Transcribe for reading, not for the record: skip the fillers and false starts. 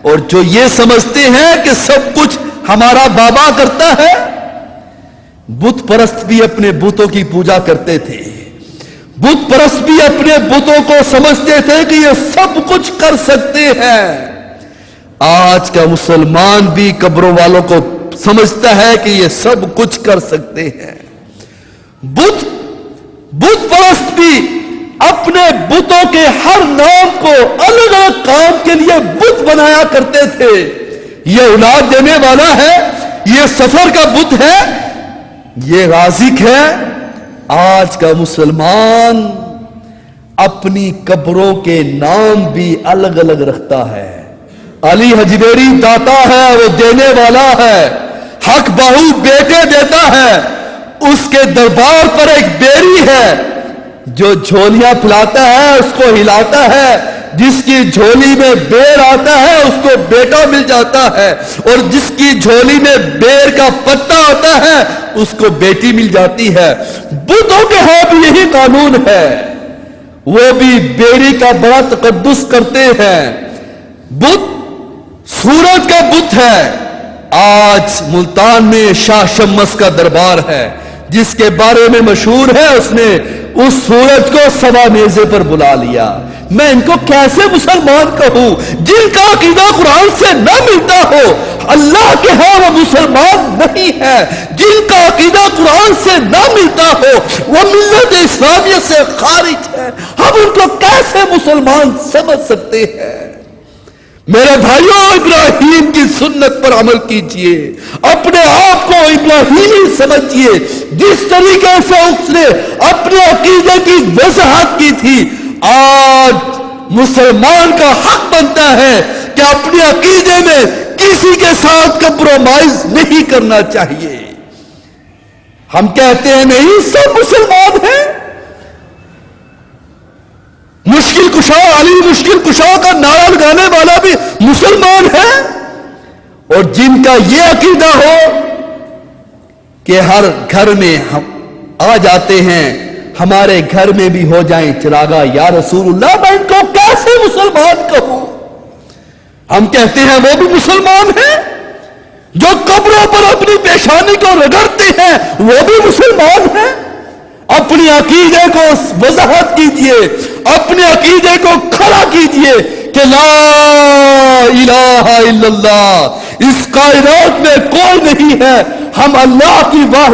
اور جو یہ سمجھتے ہیں کہ سب کچھ ہمارا بابا کرتا ہے، بت پرست بھی اپنے بتوں کی پوجا کرتے تھے، بت پرست بھی اپنے بتوں کو سمجھتے تھے کہ یہ سب کچھ کر سکتے ہیں۔ آج کا مسلمان بھی قبروں والوں کو سمجھتا ہے کہ یہ سب کچھ کر سکتے ہیں۔ بت پرست بھی اپنے بتوں کے ہر نام کو الگ الگ کام کے لیے بت بنایا کرتے تھے۔ یہ اولاد دینے والا ہے، یہ سفر کا بت ہے، یہ رازق ہے۔ آج کا مسلمان اپنی قبروں کے نام بھی الگ الگ رکھتا ہے۔ علی حجویری داتا ہے، وہ دینے والا ہے۔ حق بہو بیٹے دیتا ہے۔ اس کے دربار پر ایک بیری ہے جو جھولیاں پلاتا ہے، اس کو ہلاتا ہے، جس کی جھولی میں بیر آتا ہے اس کو بیٹا مل جاتا ہے، اور جس کی جھولی میں بیر کا پتا آتا ہے اس کو بیٹی مل جاتی ہے۔ بتوں کے ہاں بھی یہی قانون ہے، وہ بھی بیری کا بڑا تقدس کرتے ہیں۔ بت سورج کا بت ہے۔ آج ملتان میں شاہ شمس کا دربار ہے، جس کے بارے میں مشہور ہے اس نے اس سورج کو سوا نیزے پر بلا لیا۔ میں ان کو کیسے مسلمان کہوں جن کا عقیدہ قرآن سے نہ ملتا ہو؟ اللہ کے ہاں وہ مسلمان نہیں ہے۔ جن کا عقیدہ قرآن سے نہ ملتا ہو وہ ملت اسلامیہ سے خارج ہے۔ ہم ان کو کیسے مسلمان سمجھ سکتے ہیں؟ میرے بھائیوں، ابراہیم کی سنت پر عمل کیجئے، اپنے آپ کو ابراہیمی سمجھیے۔ جس طریقے سے اس نے اپنے عقیدے کی وضاحت کی تھی، آج مسلمان کا حق بنتا ہے کہ اپنے عقیدے میں کسی کے ساتھ کمپرومائز نہیں کرنا چاہیے۔ ہم کہتے ہیں نہیں، سب مسلمان ہیں۔ مشکل کشا، علی مشکل کشا کا نعرہ لگانے والا بھی مسلمان ہے، اور جن کا یہ عقیدہ ہو کہ ہر گھر میں ہم آ جاتے ہیں، ہمارے گھر میں بھی ہو جائیں چراغا یا رسول اللہ، میں ان کو کیسے مسلمان کہوں؟ ہم کہتے ہیں وہ بھی مسلمان ہیں۔ جو قبروں پر اپنی پیشانی کو رگڑتے ہیں وہ بھی مسلمان ہیں۔ اپنی عقیدے کو وضاحت کیجئے، اپنے عقیدے کو کھڑا کیجئے کہ لا الہ الا اللہ، اس کائنات میں کوئی نہیں ہے، ہم اللہ کی واحد